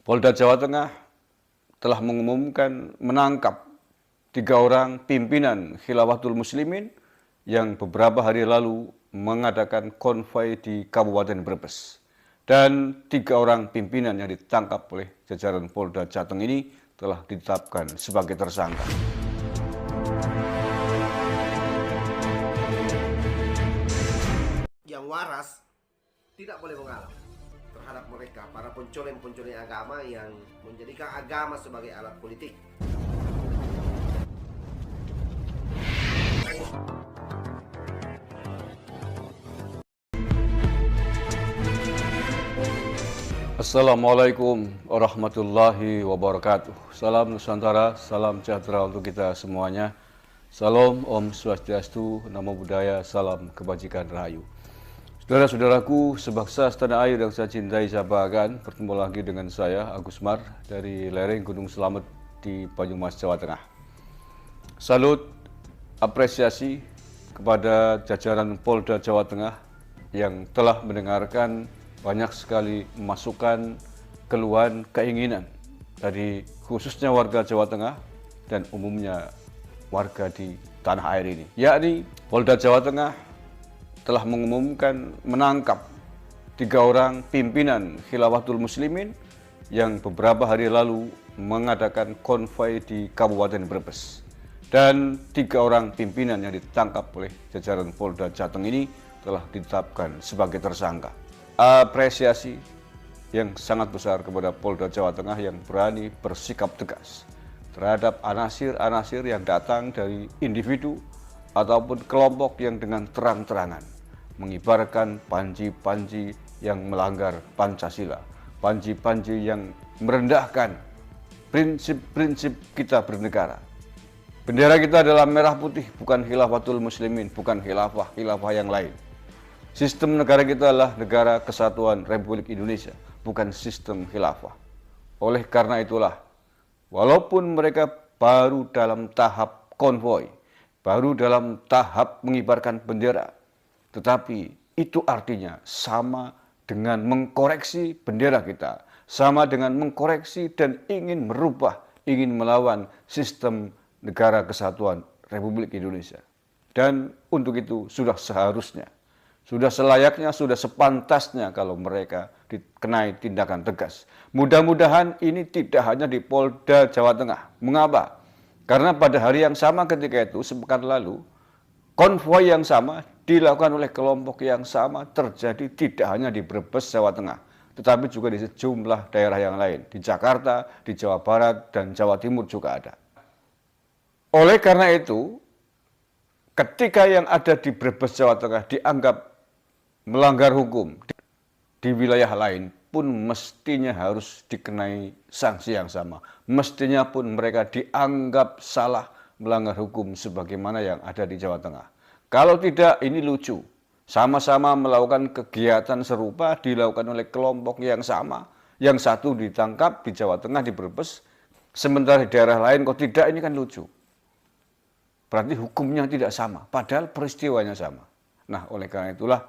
Polda Jawa Tengah telah mengumumkan menangkap 3 orang pimpinan Khilafatul Muslimin yang beberapa hari lalu mengadakan konvoi di Kabupaten Brebes. Dan 3 orang pimpinan yang ditangkap oleh jajaran Polda Jateng ini telah ditetapkan sebagai tersangka. Yang waras tidak boleh mengalah terhadap mereka, para pencoleng-pencoleng agama yang menjadikan agama sebagai alat politik. Assalamualaikum warahmatullahi wabarakatuh. Salam Nusantara, salam sejahtera untuk kita semuanya. Salam, Om Swastiastu, Namo Buddhaya, salam kebajikan rahayu. Saudara-saudaraku, sebangsa setanah air yang saya cintai, saya banggakan, bertemu lagi dengan saya, Agus Mar, dari lereng Gunung Slamet di Banyumas, Jawa Tengah. Salut, apresiasi kepada jajaran Polda Jawa Tengah yang telah mendengarkan banyak sekali masukan, keluhan, keinginan dari khususnya warga Jawa Tengah dan umumnya warga di tanah air ini. Yakni Polda Jawa Tengah telah mengumumkan menangkap 3 orang pimpinan Khilafatul Muslimin yang beberapa hari lalu mengadakan konvoi di Kabupaten Brebes. Dan 3 orang pimpinan yang ditangkap oleh jajaran Polda Jateng ini telah ditetapkan sebagai tersangka. Apresiasi yang sangat besar kepada Polda Jawa Tengah yang berani bersikap tegas terhadap anasir-anasir yang datang dari individu ataupun kelompok yang dengan terang-terangan mengibarkan panji-panji yang melanggar Pancasila, panji-panji yang merendahkan prinsip-prinsip kita bernegara. Bendera kita adalah merah putih, bukan Khilafatul Muslimin, bukan khilafah yang lain. Sistem negara kita adalah negara kesatuan Republik Indonesia, bukan sistem khilafah. Oleh karena itulah, walaupun mereka baru dalam tahap konvoi, baru dalam tahap mengibarkan bendera, tetapi itu artinya sama dengan mengkoreksi bendera kita, sama dengan mengkoreksi dan ingin merubah, ingin melawan sistem negara kesatuan Republik Indonesia. Dan untuk itu sudah seharusnya, sudah selayaknya, sudah sepantasnya kalau mereka dikenai tindakan tegas. Mudah-mudahan ini tidak hanya di Polda Jawa Tengah. Mengapa? Karena pada hari yang sama ketika itu, sepekan lalu, konvoi yang sama dilakukan oleh kelompok yang sama terjadi tidak hanya di Brebes, Jawa Tengah, tetapi juga di sejumlah daerah yang lain. Di Jakarta, di Jawa Barat, dan Jawa Timur juga ada. Oleh karena itu, ketika yang ada di Brebes, Jawa Tengah dianggap melanggar hukum, di wilayah lain pun mestinya harus dikenai sanksi yang sama. Mestinya pun mereka dianggap salah melanggar hukum sebagaimana yang ada di Jawa Tengah. Kalau tidak, ini lucu. Sama-sama melakukan kegiatan serupa dilakukan oleh kelompok yang sama. Yang satu ditangkap di Jawa Tengah, di Brebes, sementara di daerah lain kok tidak, ini kan lucu. Berarti hukumnya tidak sama, padahal peristiwanya sama. Nah, oleh karena itulah,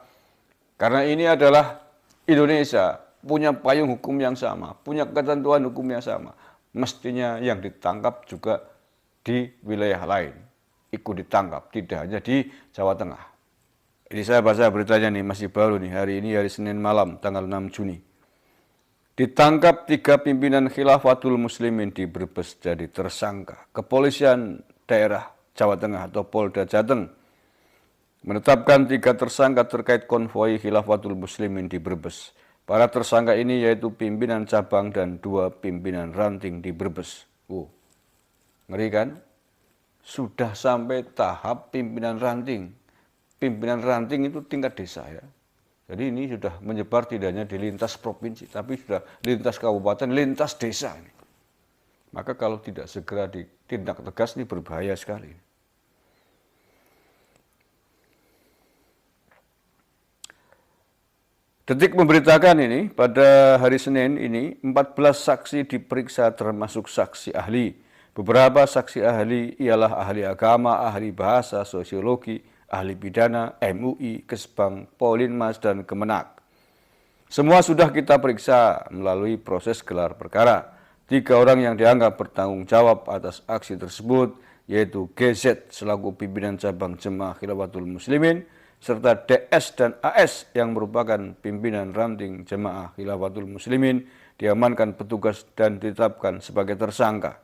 karena ini adalah Indonesia, punya payung hukum yang sama, punya ketentuan hukum yang sama, mestinya yang ditangkap juga di wilayah lain ikut ditangkap, tidak hanya di Jawa Tengah. Ini saya baca beritanya nih, masih baru nih, hari ini hari Senin malam, tanggal 6 Juni. Ditangkap 3 pimpinan Khilafatul Muslimin di Brebes jadi tersangka. Kepolisian daerah Jawa Tengah atau Polda Jateng menetapkan 3 tersangka terkait konvoi Khilafatul Muslimin di Brebes. Para tersangka ini yaitu pimpinan cabang dan 2 pimpinan ranting di Brebes. Ngeri kan? Sudah sampai tahap pimpinan ranting. Pimpinan ranting itu tingkat desa ya. Jadi ini sudah menyebar tidak hanya di lintas provinsi, tapi sudah lintas kabupaten, lintas desa ini. Maka kalau tidak segera ditindak tegas ini berbahaya sekali. Detik memberitakan ini, pada hari Senin ini 14 saksi diperiksa termasuk saksi ahli. Beberapa saksi ahli ialah ahli agama, ahli bahasa, sosiologi, ahli pidana, MUI, Kesbang, Polinmas, dan Kemenak. Semua sudah kita periksa melalui proses gelar perkara. 3 orang yang dianggap bertanggung jawab atas aksi tersebut, yaitu GZ selaku pimpinan cabang Jemaah Khilafatul Muslimin, serta DS dan AS yang merupakan pimpinan ranting Jemaah Khilafatul Muslimin, diamankan petugas dan ditetapkan sebagai tersangka.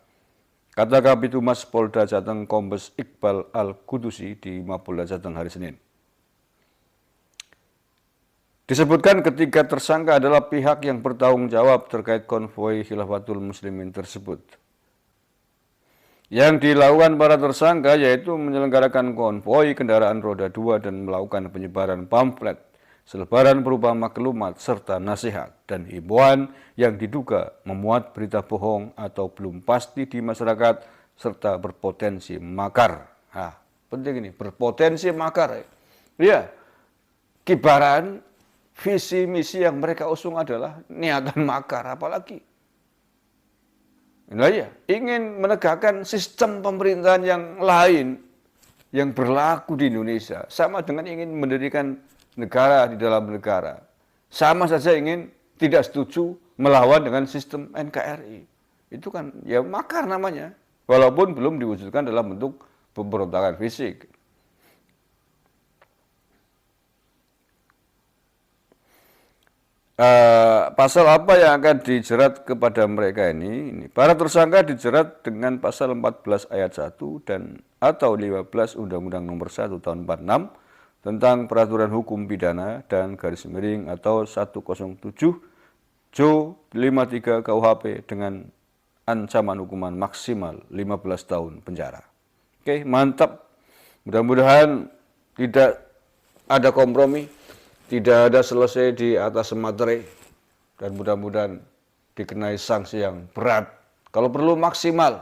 Kata Kabitumas Polda Jateng Kombes Iqbal Al-Qudusi di Mapolda Jateng hari Senin. Disebutkan ketiga tersangka adalah pihak yang bertanggung jawab terkait konvoi Khilafatul Muslimin tersebut. Yang dilakukan para tersangka yaitu menyelenggarakan konvoi kendaraan roda 2 dan melakukan penyebaran pamflet, selebaran berupa maklumat serta nasihat dan himbauan yang diduga memuat berita bohong atau belum pasti di masyarakat serta berpotensi makar. Nah, penting ini, berpotensi makar. Ya, kibaran visi misi yang mereka usung adalah niatan makar, apalagi nah ya, ingin menegakkan sistem pemerintahan yang lain yang berlaku di Indonesia, sama dengan ingin mendirikan negara di dalam negara, sama saja ingin tidak setuju melawan dengan sistem NKRI. Itu kan ya makar namanya, walaupun belum diwujudkan dalam bentuk pemberontakan fisik. Pasal apa yang akan dijerat kepada mereka ini? Para tersangka dijerat dengan pasal 14 ayat 1 dan atau 15 Undang-Undang Nomor 1 Tahun 46 tentang peraturan hukum pidana dan garis miring atau 107 Jo 53 KUHP dengan ancaman hukuman maksimal 15 tahun penjara. Oke, mantap. Mudah-mudahan tidak ada kompromi, tidak ada selesai di atas materai, dan mudah-mudahan dikenai sanksi yang berat. Kalau perlu maksimal.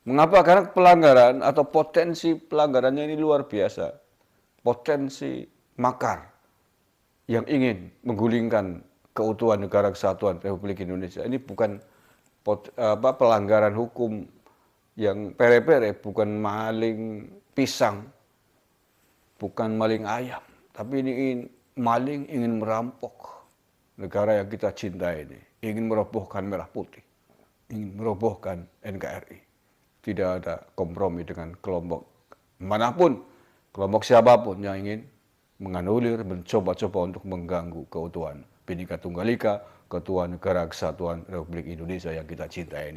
Mengapa? Karena pelanggaran atau potensi pelanggarannya ini luar biasa. Potensi makar yang ingin menggulingkan keutuhan negara kesatuan Republik Indonesia. Ini bukan pelanggaran hukum yang pere-pere, bukan maling pisang, bukan maling ayam, tapi ini maling ingin merampok negara yang kita cintai ini, ingin merobohkan merah putih, ingin merobohkan NKRI. Tidak ada kompromi dengan kelompok manapun, kelompok siapapun yang ingin menganulir, mencoba-coba untuk mengganggu keutuhan Bhinneka Tunggal Ika, keutuhan negara kesatuan Republik Indonesia yang kita cintai ini.